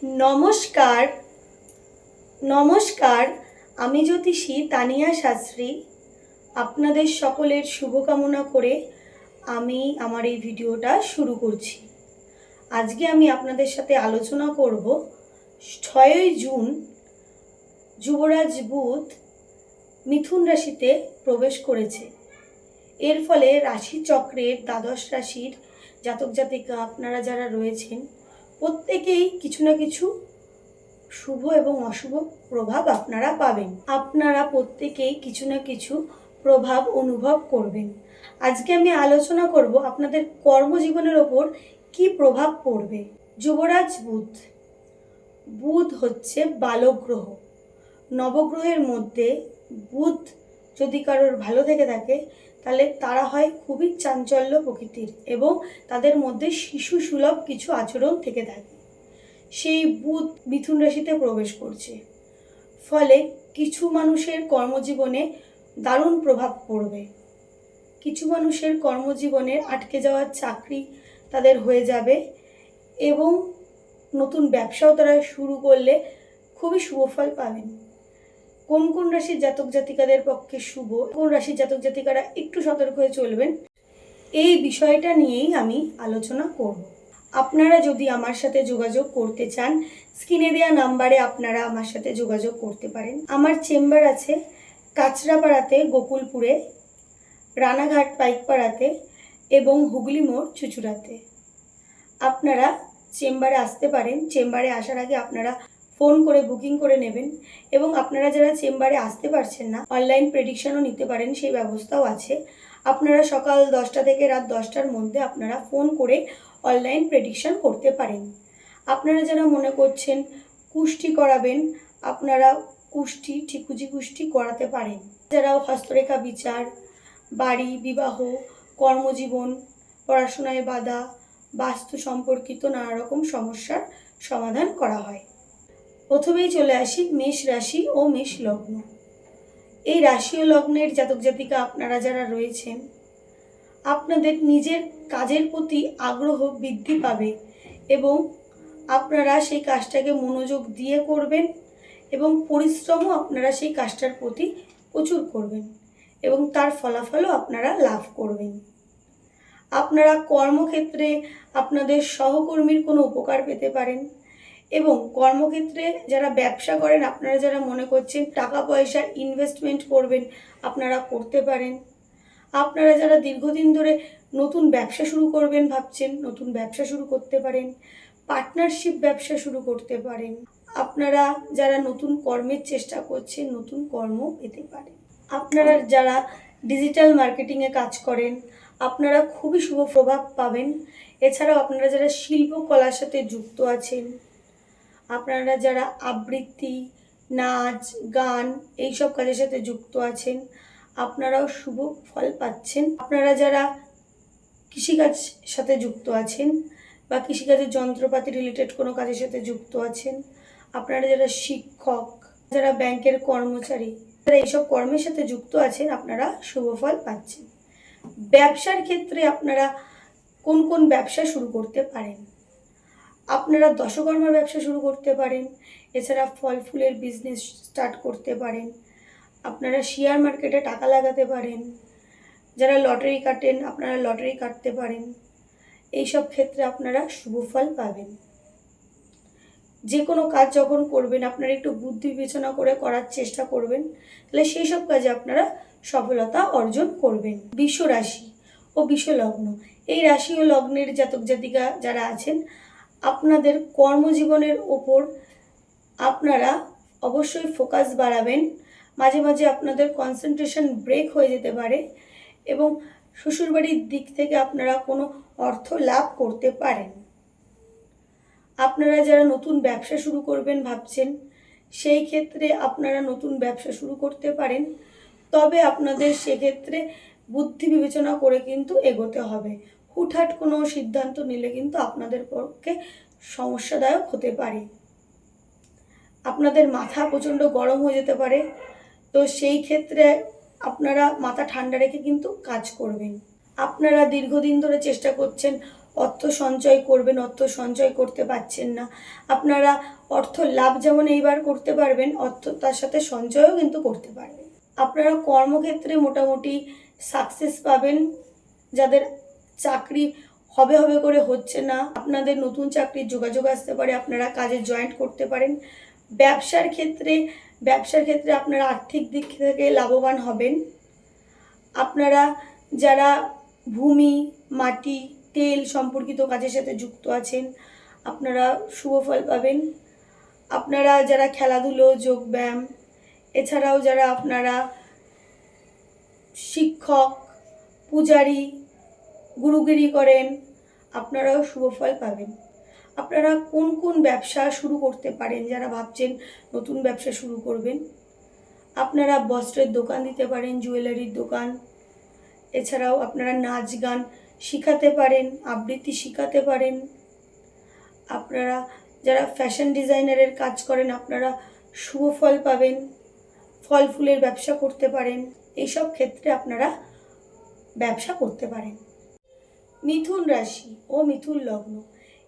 নমস্কার নমস্কার আমি জ্যোতিষী তানিয়া শাস্ত্রী আপনাদের সকলের শুভকামনা করে আমি আমার এই ভিডিওটা শুরু করছি। আজকে আমি আপনাদের সাথে আলোচনা করব 6ই জুন যুবরাজ বুধ মিথুন রাশিতে প্রবেশ করেছে। এর ফলে রাশিচক্রের দ্বাদশ রাশির জাতক জাতিকা আপনারা যারা রয়েছেন প্রত্যেকেই কিছু না কিছু শুভ এবং অশুভ প্রভাব আপনারা পাবেন। আপনারা প্রত্যেকেই কিছু না কিছু প্রভাব অনুভব করবেন। আজকে আমি আলোচনা করব আপনাদের কর্মজীবনের ওপর কি প্রভাব পড়বে। যুবরাজ বুধ হচ্ছে বালক গ্রহ। নবগ্রহের মধ্যে বুধ যদি কারোর ভালো থেকে থাকে তাহলে তারা হয় খুবই চাঞ্চল্য প্রকৃতির এবং তাদের মধ্যে শিশু সুলভ কিছু আচরণ থেকে থাকে। সেই বুধ মিথুন রাশিতে প্রবেশ করছে, ফলে কিছু মানুষের কর্মজীবনে দারুণ প্রভাব পড়বে। কিছু মানুষের কর্মজীবনে আটকে যাওয়ার চাকরি তাদের হয়ে যাবে এবং নতুন ব্যবসাও তারা শুরু করলে খুবই শুভ ফল পাবেন। কোন কোন রাশির জাতক জাতিকাদের পক্ষে শুভ, কোন রাশির জাতক জাতিকারা একটু সতর্ক হয়ে চলবেন, এই বিষয়টা নিয়েই আমি আলোচনা করব। আপনারা যদি আমার সাথে যোগাযোগ করতে চান, স্ক্রিনে দেওয়া নাম্বারে আপনারা আমার সাথে যোগাযোগ করতে পারেন। আমার চেম্বার আছে কাঁচরাপাড়াতে, গোকুলপুরে, রানাঘাট পাইকপাড়াতে এবং হুগলি মোড় চুচুড়াতে। আপনারা চেম্বারে আসতে পারেন। চেম্বারে আসার আগে আপনারা ফোন করে বুকিং করে নেবেন এবং আপনারা যারা চেম্বারে আসতে পারছেন না অনলাইন প্রেডিকশনও নিতে পারেন, সেই ব্যবস্থাও আছে। আপনারা সকাল 10টা থেকে রাত 10টার মধ্যে আপনারা ফোন করে অনলাইন প্রেডিকশন করতে পারেন। আপনারা যারা মনে করছেন কুষ্টি করাবেন, আপনারা কুষ্টি, ঠিকুজি কুষ্টি করাতে পারেন। যারা হস্তরেখা বিচার, বাড়ি, বিবাহ, কর্মজীবন, পড়াশোনায় বাধা, বাস্তু সম্পর্কিত নানা রকম সমস্যার সমাধান করা হয়। প্রথমেই চলে আসি মেষ রাশি ও মেষ লগ্ন। এই রাশি ও লগ্নের জাতক জাতিকা আপনারা যারা রয়েছেন, আপনাদের নিজের কাজের প্রতি আগ্রহ বৃদ্ধি পাবে এবং আপনারা সেই কাজটাকে মনোযোগ দিয়ে করবেন এবং পরিশ্রমও আপনারা সেই কাজটার প্রতি প্রচুর করবেন এবং তার ফলাফলও আপনারা লাভ করবেন। আপনারা কর্মক্ষেত্রে আপনাদের সহকর্মীর কোনো উপকার পেতে পারেন এবং কর্মক্ষেত্রে যারা ব্যবসা করেন, আপনারা যারা মনে করছেন টাকা পয়সা ইনভেস্টমেন্ট করবেন, আপনারা করতে পারেন। আপনারা যারা দীর্ঘদিন ধরে নতুন ব্যবসা শুরু করবেন ভাবছেন, নতুন ব্যবসা শুরু করতে পারেন। পার্টনারশিপ ব্যবসা শুরু করতে পারেন। আপনারা যারা নতুন কর্মের চেষ্টা করছেন, নতুন কর্ম পেতে পারেন। আপনারা যারা ডিজিটাল মার্কেটিংয়ে কাজ করেন, আপনারা খুবই শুভ প্রভাব পাবেন। এছাড়াও আপনারা যারা শিল্পকলার সাথে যুক্ত আছেন, আপনারা যারা আবৃত্তি, নাচ, গান এইসব কাজের সাথে যুক্ত আছেন, আপনারাও শুভ ফল পাচ্ছেন। আপনারা যারা কৃষিকাজ সাথে যুক্ত আছেন বা কৃষিকাজের যন্ত্রপাতি রিলেটেড কোনো কাজের সাথে যুক্ত আছেন, আপনারা যারা শিক্ষক, যারা ব্যাংকের কর্মচারী, যারা এইসব কর্মের সাথে যুক্ত আছেন, আপনারা শুভ ফল পাচ্ছেন। ব্যবসার ক্ষেত্রে আপনারা কোন কোন ব্যবসা শুরু করতে পারেন? আপনারা দশকর্মার ব্যবসা শুরু করতে পারেন। এছাড়া ফল ফুলের বিজনেস স্টার্ট করতে পারেন। আপনারা শেয়ার মার্কেটে টাকা লাগাতে পারেন। যারা লটারি কাটেন, আপনারা লটারি কাটতে পারেন। এইসব ক্ষেত্রে আপনারা শুভ ফল পাবেন। যে কোনো কাজ যখন করবেন আপনারা একটু বুদ্ধি বিবেচনা করে করার চেষ্টা করবেন, তাহলে সেই সব কাজে আপনারা সফলতা অর্জন করবেন। বৃষ রাশি ও বৃষ লগ্ন, এই রাশি ও লগ্নের জাতক জাতিকা যারা আছেন, আপনাদের কর্মজীবনের ওপর আপনারা অবশ্যই ফোকাস বাড়াবেন। মাঝে মাঝে আপনাদের কনসেন্ট্রেশন ব্রেক হয়ে যেতে পারে এবং শ্বশুরবাড়ির দিক থেকে আপনারা কোনো অর্থ লাভ করতে পারেন। আপনারা যারা নতুন ব্যবসা শুরু করবেন ভাবছেন, সেই ক্ষেত্রে আপনারা নতুন ব্যবসা শুরু করতে পারেন, তবে আপনাদের সেক্ষেত্রে বুদ্ধি বিবেচনা করে কিন্তু এগোতে হবে। হুটহাট কোনো সিদ্ধান্ত নিলে কিন্তু আপনাদের পক্ষে সমস্যাদায়ক হতে পারে। আপনাদের মাথা প্রচণ্ড গরম হয়ে যেতে পারে, তো সেই ক্ষেত্রে আপনারা মাথা ঠান্ডা রেখে কিন্তু কাজ করবেন। আপনারা দীর্ঘদিন ধরে চেষ্টা করছেন অর্থ সঞ্চয় করবেন, অর্থ সঞ্চয় করতে পারছেন না। আপনারা অর্থ লাভ যেমন এইবার করতে পারবেন, অর্থ তার সাথে সঞ্চয়ও কিন্তু করতে পারবেন। আপনারা কর্মক্ষেত্রে মোটামুটি সাকসেস পাবেন। যাদের চাকরি হবে হবে করে হচ্ছে না, আপনাদের নতুন চাকরির যোগাযোগ আসতে পারে, আপনারা কাজে জয়েন্ট করতে পারেন। ব্যবসার ক্ষেত্রে আপনারা আর্থিক দিক থেকে লাভবান হবেন। আপনারা যারা ভূমি, মাটি, তেল সম্পর্কিত কাজের সাথে যুক্ত আছেন, আপনারা শুভ ফল পাবেন। আপনারা যারা খেলাধুলো, যোগব্যায়াম, এছাড়াও যারা আপনারা শিক্ষক, পূজারী, গুরুগিরি করেন, আপনারাও শুভ ফল পাবেন। আপনারা কোন কোন ব্যবসা শুরু করতে পারেন? যারা ভাবছেন নতুন ব্যবসা শুরু করবেন, আপনারা বস্ত্রের দোকান দিতে পারেন, জুয়েলারির দোকান। এছাড়াও আপনারা নাচ গান শিখাতে পারেন, আবৃত্তি শিখাতে পারেন। আপনারা যারা ফ্যাশন ডিজাইনারের কাজ করেন, আপনারা শুভ ফল পাবেন। ফল ফুলের ব্যবসা করতে পারেন। এইসব ক্ষেত্রে আপনারা ব্যবসা করতে পারেন। মিথুন রাশি ও মিথুন লগ্ন,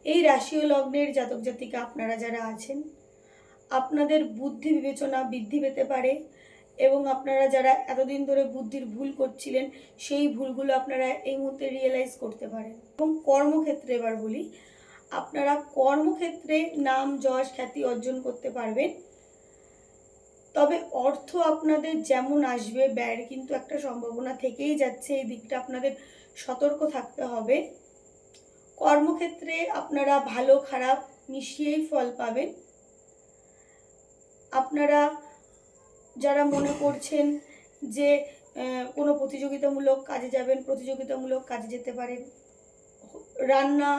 এই রাশি ও লগ্নের জাতক জাতিকা আপনারা যারা আছেন, আপনাদের বুদ্ধি বিবেচনা বৃদ্ধি পেতে পারে এবং আপনারা যারা এতদিন ধরে বুদ্ধির ভুল করছিলেন, সেই ভুলগুলো আপনারা এই মুহূর্তে রিয়েলাইজ করতে পারেন। এবং কর্মক্ষেত্রে এবার বলি, আপনারা কর্মক্ষেত্রে নাম যশ খ্যাতি অর্জন করতে পারবেন। তবে অর্থ আপনাদের যেমন আসবে, ব্যয়ের কিন্তু একটা সম্ভাবনা থেকেই যাচ্ছে। এই দিকটা আপনাদের সতর্ক থাকতে হবে। কর্মক্ষেত্রে আপনারা ভালো খারাপ মিশিয়েই ফল পাবেন। আপনারা যারা মনে করছেন যে কোনো প্রতিযোগিতামূলক কাজে যাবেন, প্রতিযোগিতামূলক কাজে যেতে পারেন। রান্না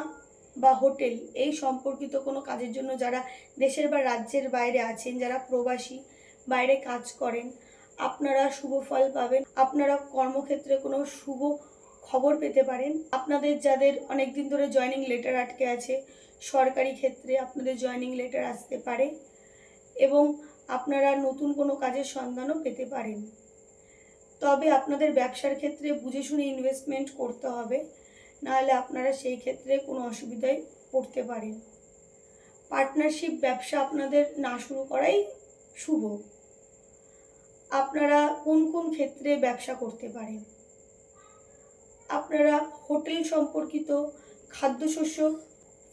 বা হোটেল এই সম্পর্কিত কোনো কাজের জন্য যারা দেশের বা রাজ্যের বাইরে আছেন, যারা প্রবাসী বাইরে কাজ করেন, আপনারা শুভ ফল পাবেন। আপনারা কর্মক্ষেত্রে কোনো শুভ খবর পেতে পারেন। আপনাদের যাদের অনেক দিন ধরে জয়েনিং লেটার আটকে আছে, সরকারি ক্ষেত্রে আপনাদের জয়েনিং লেটার আসতে পারে এবং আপনারা নতুন কোনো কাজের সন্ধানও পেতে পারেন। তবে আপনাদের ব্যবসার ক্ষেত্রে বুঝে শুনে ইনভেস্টমেন্ট করতে হবে, নাহলে আপনারা সেই ক্ষেত্রে কোনো অসুবিধায় পড়তে পারেন। পার্টনারশিপ ব্যবসা আপনাদের না শুরু করাই শুভ। আপনারা কোন কোন ক্ষেত্রে ব্যবসা করতে পারেন? আপনারা হোটেল সম্পর্কিত, খাদ্যশস্য,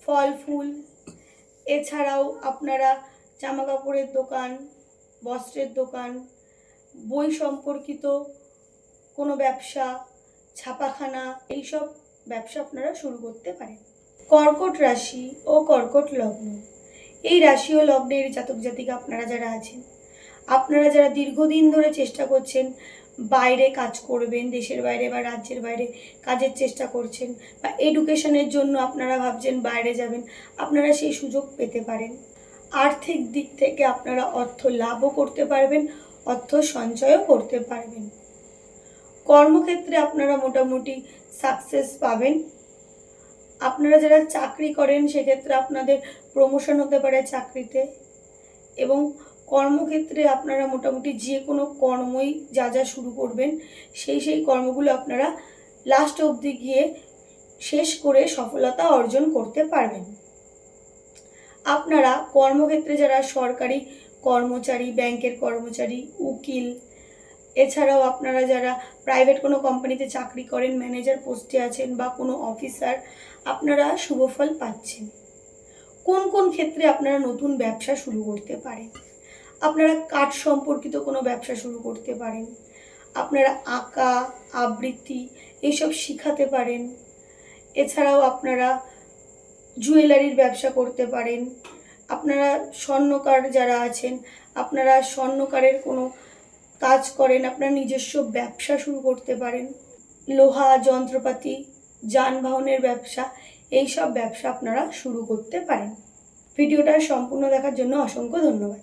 ফল ফুল, এছাড়াও আপনারা জামা কাপড়ের দোকান, বস্ত্রের দোকান, বই সম্পর্কিত কোনো ব্যবসা, ছাপাখানা, এইসব ব্যবসা আপনারা শুরু করতে পারেন। কর্কট রাশি ও কর্কট লগ্ন, এই রাশি ও লগ্নের জাতক জাতিকা আপনারা যারা আছেন, আপনারা যারা দীর্ঘদিন ধরে চেষ্টা করছেন বাইরে কাজ করবেন, দেশের বাইরে বা রাজ্যের বাইরে কাজের চেষ্টা করছেন, বা এডুকেশনের জন্য আপনারা ভাবছেন বাইরে যাবেন, আপনারা সেই সুযোগ পেতে পারেন। আর্থিক দিক থেকে আপনারা অর্থ লাভও করতে পারবেন, অর্থ সঞ্চয়ও করতে পারবেন। কর্মক্ষেত্রে আপনারা মোটামুটি সাকসেস পাবেন। আপনারা যারা চাকরি করেন, সেক্ষেত্রে আপনাদের প্রমোশন হতে পারে চাকরিতে। এবং কর্মক্ষেত্রে আপনারা মোটামুটি যে কোনো কর্মই যা যা শুরু করবেন, সেই কর্মগুলো আপনারা লাস্ট অবধি গিয়ে শেষ করে সফলতা অর্জন করতে পারবেন। আপনারা কর্মক্ষেত্রে যারা সরকারি কর্মচারী, ব্যাংকের কর্মচারী, উকিল, এছাড়াও আপনারা যারা প্রাইভেট কোনো কোম্পানিতে চাকরি করেন, ম্যানেজার পোস্টে আছেন বা কোনো অফিসার, আপনারা শুভ ফল পাচ্ছেন। কোন কোন ক্ষেত্রে আপনারা নতুন ব্যবসা শুরু করতে পারেন? আপনারা কাঠ সম্পর্কিত কোনো ব্যবসা শুরু করতে পারেন। আপনারা আঁকা, আবৃত্তি এইসব শিখাতে পারেন। এছাড়াও আপনারা জুয়েলারির ব্যবসা করতে পারেন। আপনারা স্বর্ণকার যারা আছেন, আপনারা স্বর্ণকারের কোনো কাজ করেন, আপনারা নিজস্ব ব্যবসা শুরু করতে পারেন। লোহা, যন্ত্রপাতি, যানবাহনের ব্যবসা, এইসব ব্যবসা আপনারা শুরু করতে পারেন। ভিডিওটা সম্পূর্ণ দেখার জন্য অসংখ্য ধন্যবাদ।